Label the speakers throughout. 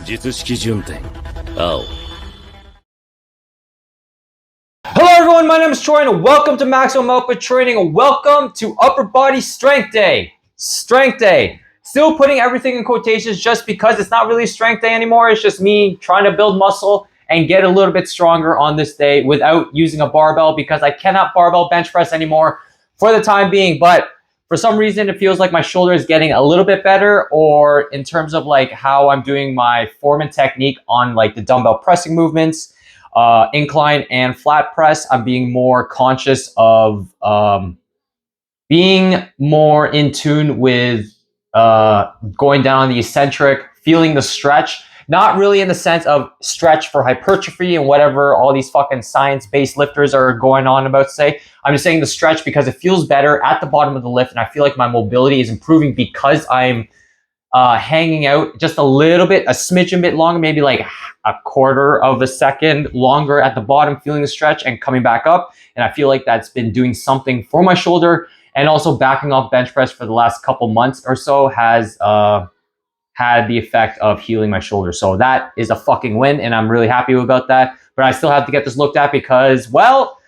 Speaker 1: 術式順天青
Speaker 2: Hello everyone, my name is Troy and welcome to Maximum Output Training and welcome to Upper Body Strength Day. Strength Day. Still putting everything in quotations just because it's not really Strength Day anymore. It's just me trying to build muscle and get a little bit stronger on this day without using a barbell because I cannot barbell bench press anymore for the time being. But for some reason, it feels like my shoulder is getting a little bit better, or in terms of like how I'm doing my form and technique on like the dumbbell pressing movements, incline and flat press, I'm being more conscious of being more in tune with going down the eccentric, feeling the stretch, not really in the sense of stretch for hypertrophy and whatever all these fucking science-based lifters are going on about to say. I'm just saying the stretch because it feels better at the bottom of the lift and I feel like my mobility is improving because I'm hanging out just a little bit, a smidgen bit longer, maybe like a quarter of a second longer at the bottom, feeling the stretch and coming back up. And I feel like that's been doing something for my shoulder, and also backing off bench press for the last couple months or so has had the effect of healing my shoulder. So that is a fucking win and I'm really happy about that. But I still have to get this looked at because, well,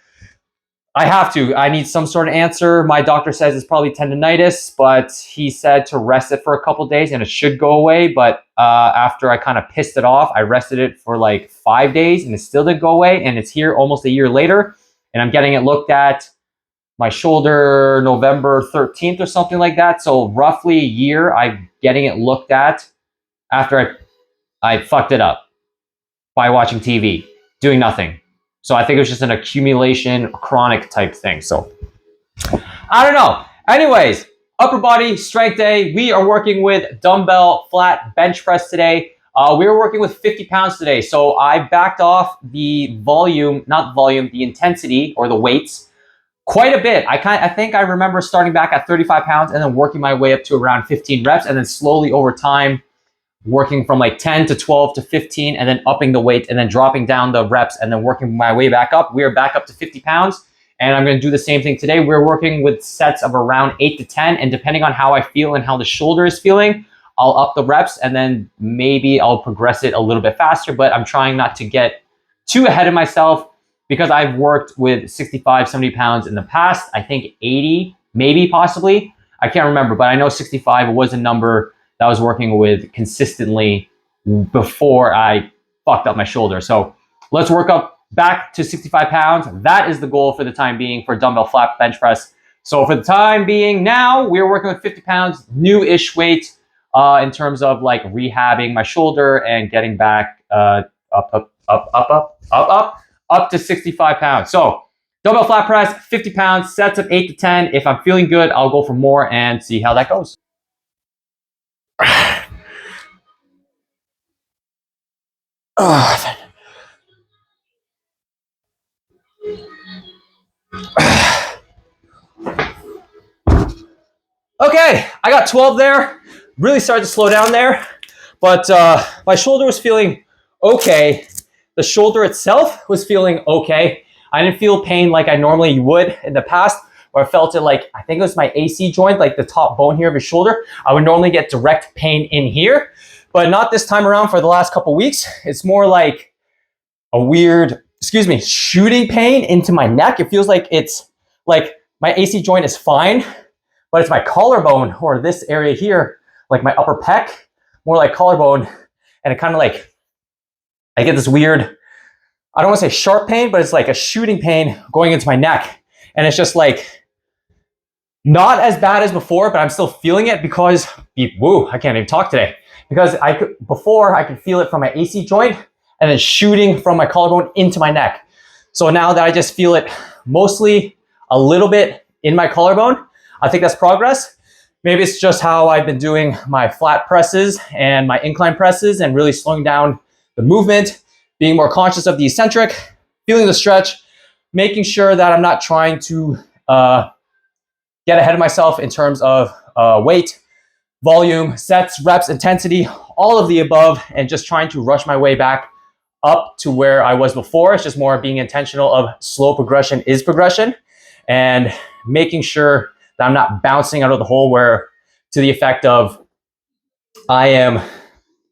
Speaker 2: I have to. I need some sort of answer. My doctor says it's probably tendonitis, but he said to rest it for a couple days and it should go away. But after I kind of pissed it off, I rested it for like 5 days and it still didn't go away. And it's here almost a year later. And I'm getting it looked at, my shoulder, November 13th or something like that. So roughly a year, I'm getting it looked at after I fucked it up by watching TV, doing nothing. So I think it was just an accumulation, chronic type thing. So I don't know. Anyways, upper body strength day. We are working with dumbbell flat bench press today. We were working with 50 pounds today. So I backed off the the intensity or the weights quite a bit. I think I remember starting back at 35 pounds and then working my way up to around 15 reps and then slowly over time working from like 10 to 12 to 15 and then upping the weight and then dropping down the reps and then working my way back up. We are back up to 50 pounds and I'm going to do the same thing today. We're working with sets of around 8 to 10 and depending on how I feel and how the shoulder is feeling, I'll up the reps and then maybe I'll progress it a little bit faster, but I'm trying not to get too ahead of myself because I've worked with 65, 70 pounds in the past. I think 80, maybe possibly. I can't remember, but I know 65 was a number that I was working with consistently before I fucked up my shoulder. So let's work up back to 65 pounds. That is the goal for the time being for dumbbell flat bench press. So for the time being now, we're working with 50 pounds, new-ish weight in terms of like rehabbing my shoulder and getting back up to 65 pounds. So dumbbell flat press, 50 pounds, sets of 8 to 10. If I'm feeling good, I'll go for more and see how that goes. Okay, I got 12 there. Really started to slow down there, but my shoulder was feeling okay. The shoulder itself was feeling okay. I didn't feel pain like I normally would in the past, where I felt it like, I think it was my AC joint, like the top bone here of your shoulder. I would normally get direct pain in here, but not this time around for the last couple weeks. It's more like a weird, shooting pain into my neck. It feels like it's like my AC joint is fine, but it's my collarbone or this area here, like my upper pec, more like collarbone. And it kind of like, I get this weird, I don't want to say sharp pain, but it's like a shooting pain going into my neck. And it's just like, not as bad as before, but I'm still feeling it because, I can't even talk today. Because before I could feel it from my AC joint and then shooting from my collarbone into my neck. So now that I just feel it mostly a little bit in my collarbone, I think that's progress. Maybe it's just how I've been doing my flat presses and my incline presses and really slowing down the movement, being more conscious of the eccentric, feeling the stretch, making sure that I'm not trying to get ahead of myself in terms of weight, volume, sets, reps, intensity, all of the above, and just trying to rush my way back up to where I was before. It's just more being intentional of slow progression is progression and making sure that I'm not bouncing out of the hole where to the effect of I am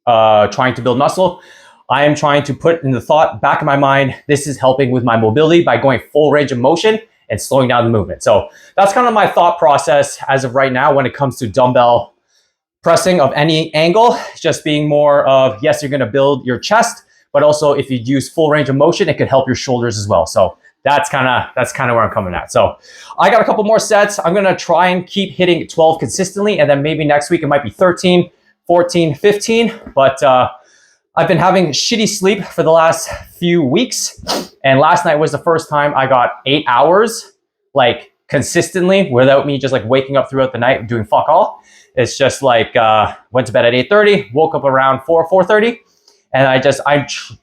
Speaker 2: trying to build muscle, I am trying to put in the thought back in my mind, this is helping with my mobility by going full range of motion and slowing down the movement. So that's kind of my thought process as of right now when it comes to dumbbell pressing of any angle, just being more of, yes, you're going to build your chest, but also if you use full range of motion, it could help your shoulders as well. So that's kind of where I'm coming at. So I got a couple more sets. I'm going to try and keep hitting 12 consistently. And then maybe next week it might be 13, 14, 15. But I've been having shitty sleep for the last few weeks. And last night was the first time I got 8 hours, like consistently without me just like waking up throughout the night doing fuck all. It's just like went to bed at 8:30, woke up around 4:30. And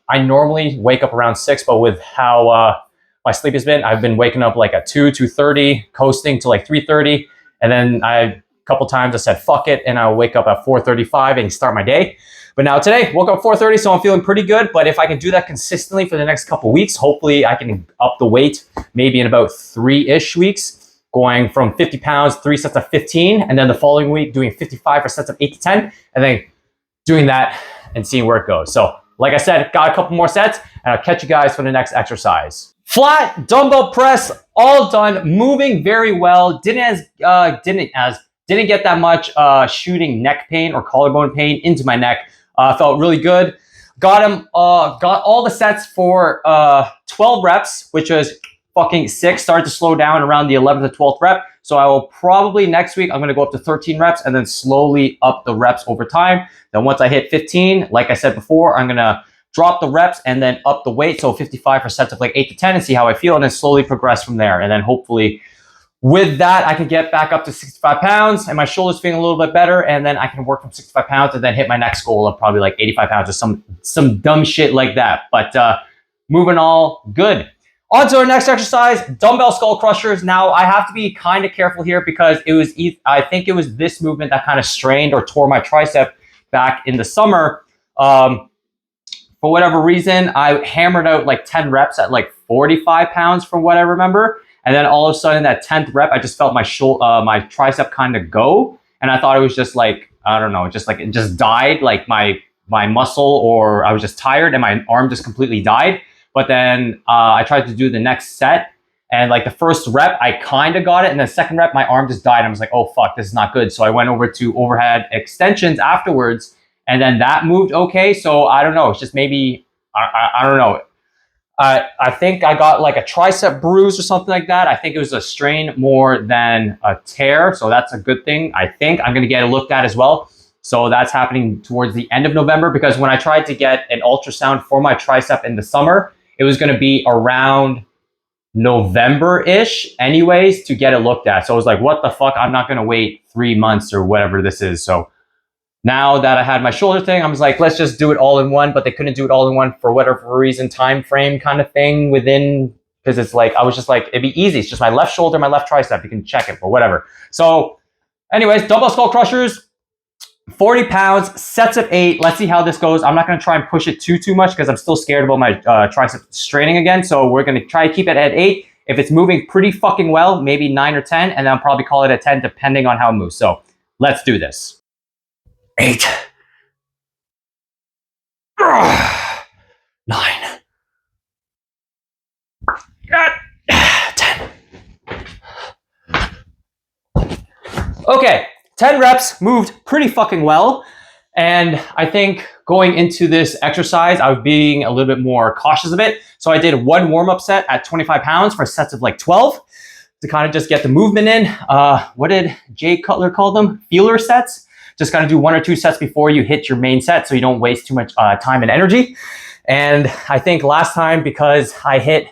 Speaker 2: I normally wake up around 6, but with how my sleep has been, I've been waking up like at 2:30, coasting to like 3:30. And then a couple times I said, fuck it. And I'll wake up at 4:35 and start my day. But now today, woke up 4:30, so I'm feeling pretty good. But if I can do that consistently for the next couple weeks, hopefully I can up the weight maybe in about 3-ish weeks, going from 50 pounds, 3 sets of 15. And then the following week, doing 55 for sets of 8 to 10. And then doing that and seeing where it goes. So like I said, got a couple more sets and I'll catch you guys for the next exercise. Flat dumbbell press, all done, moving very well. Didn't get that much shooting neck pain or collarbone pain into my neck. Felt really good. Got all the sets for 12 reps, which was fucking sick. Started to slow down around the 11th to 12th rep. So I will probably next week, I'm going to go up to 13 reps and then slowly up the reps over time. Then once I hit 15, like I said before, I'm going to drop the reps and then up the weight. So 55 for sets of like 8 to 10 and see how I feel and then slowly progress from there. And then hopefully with that, I can get back up to 65 pounds and my shoulders feeling a little bit better. And then I can work from 65 pounds and then hit my next goal of probably like 85 pounds or some dumb shit like that. But moving all good. On to our next exercise, dumbbell skull crushers. Now I have to be kind of careful here because I think it was this movement that kind of strained or tore my tricep back in the summer. For whatever reason, I hammered out like 10 reps at like 45 pounds from what I remember. And then all of a sudden that 10th rep, I just felt my tricep kind of go. And I thought it was just like, I don't know, just like it just died, like my muscle, or I was just tired and my arm just completely died. But then I tried to do the next set and like the first rep, I kind of got it. And the second rep, my arm just died. I was like, oh fuck, this is not good. So I went over to overhead extensions afterwards. And then that moved okay. So I don't know. It's just maybe, I don't know. I think I got like a tricep bruise or something like that. I think it was a strain more than a tear. So that's a good thing. I think I'm going to get it looked at as well. So that's happening towards the end of November because when I tried to get an ultrasound for my tricep in the summer, it was going to be around November-ish anyways to get it looked at. So I was like, what the fuck? I'm not going to wait 3 months or whatever this is. So now that I had my shoulder thing, I was like, let's just do it all in one, but they couldn't do it all in one for whatever reason, time frame kind of thing within, because it's like, I was just like, it'd be easy. It's just my left shoulder, my left tricep. You can check it, but whatever. So anyways, dumbbell skull crushers, 40 pounds, sets of 8. Let's see how this goes. I'm not going to try and push it too much because I'm still scared about my tricep straining again. So we're going to try to keep it at 8. If it's moving pretty fucking well, maybe 9 or 10, and then I'll probably call it a 10 depending on how it moves. So let's do this. 8, 9, 10. Okay, 10 reps moved pretty fucking well. And I think going into this exercise, I was being a little bit more cautious of it. So I did one warm-up set at 25 pounds for sets of like 12 to kind of just get the movement in. What did Jay Cutler call them? Feeler sets. Just kind of do 1 or 2 sets before you hit your main set so you don't waste too much time and energy. And I think last time, because I hit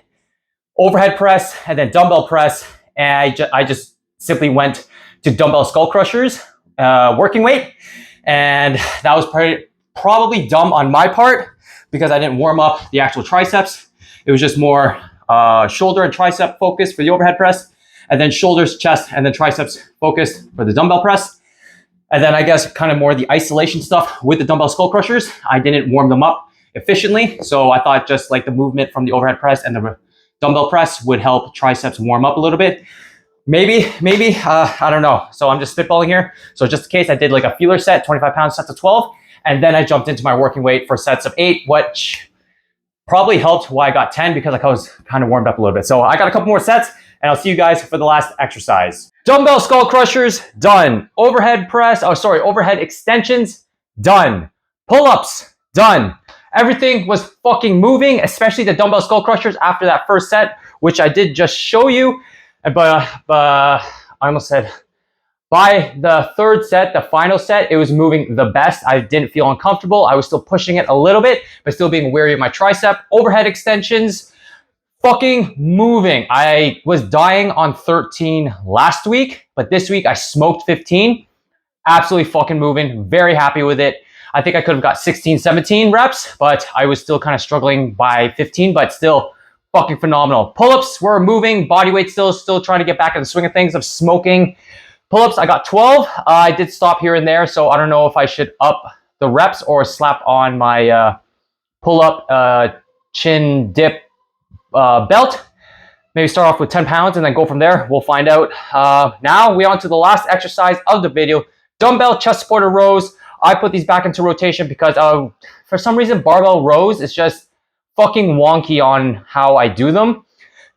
Speaker 2: overhead press and then dumbbell press, and I just simply went to dumbbell skull crushers, working weight. And that was probably dumb on my part because I didn't warm up the actual triceps. It was just more shoulder and tricep focused for the overhead press, and then shoulders, chest, and then triceps focused for the dumbbell press. And then I guess kind of more the isolation stuff with the dumbbell skull crushers. I didn't warm them up efficiently. So I thought just like the movement from the overhead press and the dumbbell press would help triceps warm up a little bit. Maybe, I don't know. So I'm just spitballing here. So just in case, I did like a feeler set, 25 pound sets of 12. And then I jumped into my working weight for sets of 8, which probably helped why I got 10 because I was kind of warmed up a little bit. So I got a couple more sets and I'll see you guys for the last exercise. Dumbbell skull crushers, done. Overhead extensions, done. Pull-ups, done. Everything was fucking moving, especially the dumbbell skull crushers after that first set, which I did just show you. But I almost said, by the third set, the final set, it was moving the best. I didn't feel uncomfortable. I was still pushing it a little bit, but still being wary of my tricep. Overhead extensions, fucking moving. I was dying on 13 last week, but this week I smoked 15. Absolutely fucking moving. Very happy with it. I think I could have got 16, 17 reps, but I was still kind of struggling by 15, but still fucking phenomenal. Pull-ups were moving. Body weight still trying to get back in the swing of things of smoking. Pull-ups, I got 12. I did stop here and there, so I don't know if I should up the reps or slap on my pull-up chin dip belt. Maybe start off with 10 pounds and then go from there. We'll find out. Now we on to the last exercise of the video. Dumbbell chest supported rows. I put these back into rotation because for some reason barbell rows is just fucking wonky on how I do them.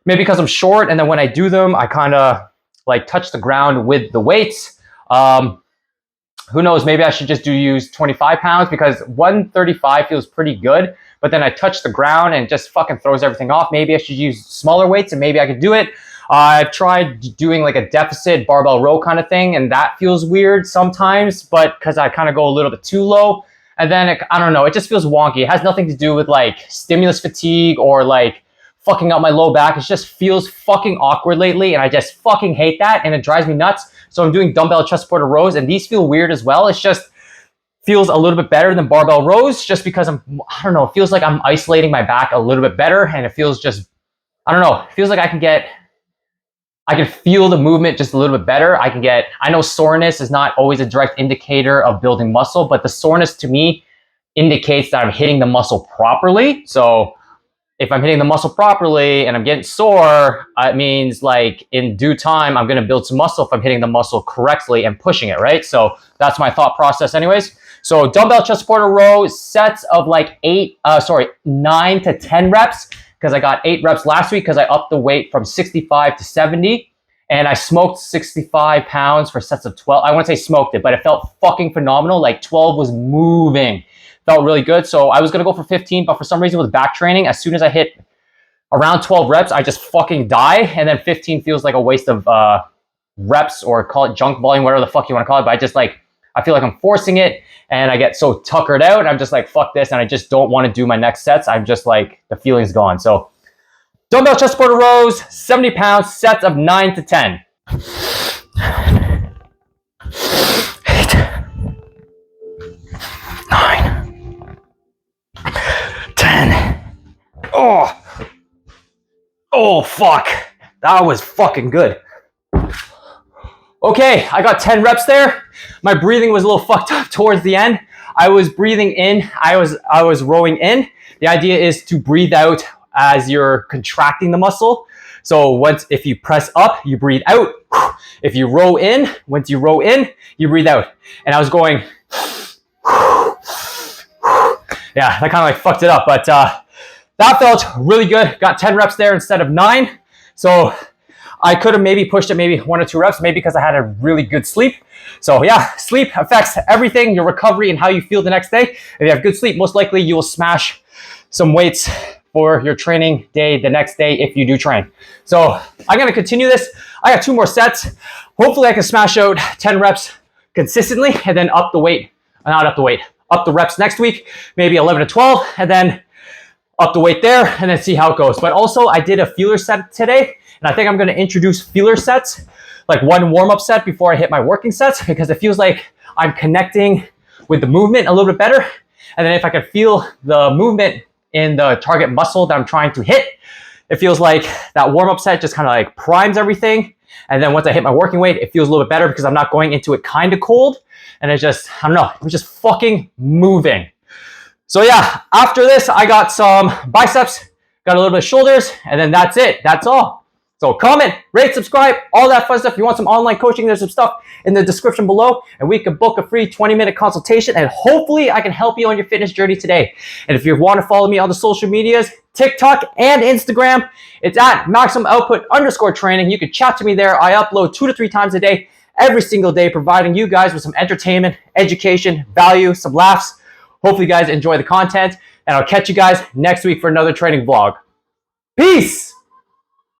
Speaker 2: Maybe because I'm short and then when I do them, I kind of like touch the ground with the weights. Who knows, maybe I should just use 25 pounds because 135 feels pretty good, but then I touch the ground and it just fucking throws everything off. Maybe I should use smaller weights and maybe I could do it. I've tried doing like a deficit barbell row kind of thing and that feels weird sometimes, but because I kind of go a little bit too low and then I don't know, it just feels wonky. It has nothing to do with like stimulus fatigue or like fucking up my low back. It just feels fucking awkward lately and I just fucking hate that and it drives me nuts. So I'm doing dumbbell chest supported rows and these feel weird as well. It's just feels a little bit better than barbell rows just because I don't know, it feels like I'm isolating my back a little bit better and it feels just, I don't know, it feels like I can feel the movement just a little bit better. I know soreness is not always a direct indicator of building muscle, but the soreness to me indicates that I'm hitting the muscle properly. So if I'm hitting the muscle properly and I'm getting sore, it means like in due time, I'm going to build some muscle if I'm hitting the muscle correctly and pushing it, right? So that's my thought process anyways. So dumbbell chest supported row, sets of like 9 to 10 reps, because I got 8 reps last week because I upped the weight from 65 to 70 and I smoked 65 pounds for sets of 12. I wouldn't say smoked it, but it felt fucking phenomenal. Like 12 was moving. Felt really good. So I was going to go for 15, but for some reason with back training, as soon as I hit around 12 reps, I just fucking die. And then 15 feels like a waste of reps or call it junk volume, whatever the fuck you want to call it. But I just like, I feel like I'm forcing it and I get so tuckered out and I'm just like, fuck this. And I just don't want to do my next sets. I'm just like, the feeling's gone. So dumbbell chest supported rows, 70 pounds, sets of 9 to 10. 8, 9, 10. Oh, fuck. That was fucking good. Okay, I got 10 reps there. My breathing was a little fucked up towards the end. I was breathing in, I was rowing in. The idea is to breathe out as you're contracting the muscle. So if you press up, you breathe out. If you row in, once you row in, you breathe out. And I was going, yeah, that kind of like fucked it up, but that felt really good. Got 10 reps there instead of 9. So I could have maybe pushed it maybe 1 or 2 reps, maybe because I had a really good sleep. So yeah, sleep affects everything, your recovery and how you feel the next day. If you have good sleep, most likely you will smash some weights for your training day the next day if you do train. So I'm gonna continue this. I got 2 more sets. Hopefully I can smash out 10 reps consistently and then up the weight, not up the weight, up the reps next week, maybe 11 to 12, and then up the weight there and then see how it goes. But also I did a feeler set today and I think I'm gonna introduce feeler sets, like 1 warm-up set before I hit my working sets because it feels like I'm connecting with the movement a little bit better. And then if I can feel the movement in the target muscle that I'm trying to hit, it feels like that warm-up set just kind of like primes everything. And then once I hit my working weight, it feels a little bit better because I'm not going into it kind of cold. And it just, I don't know, it was just fucking moving. So yeah, after this, I got some biceps, got a little bit of shoulders, and then that's it. That's all. So comment, rate, subscribe, all that fun stuff. If you want some online coaching, there's some stuff in the description below, and we can book a free 20-minute consultation, and hopefully I can help you on your fitness journey today. And if you want to follow me on the social medias, TikTok and Instagram, it's at MaximumOutput_training. You can chat to me there. I upload 2 to 3 times a day, every single day, providing you guys with some entertainment, education, value, some laughs. Hopefully you guys enjoy the content, and I'll catch you guys next week for another training vlog. Peace!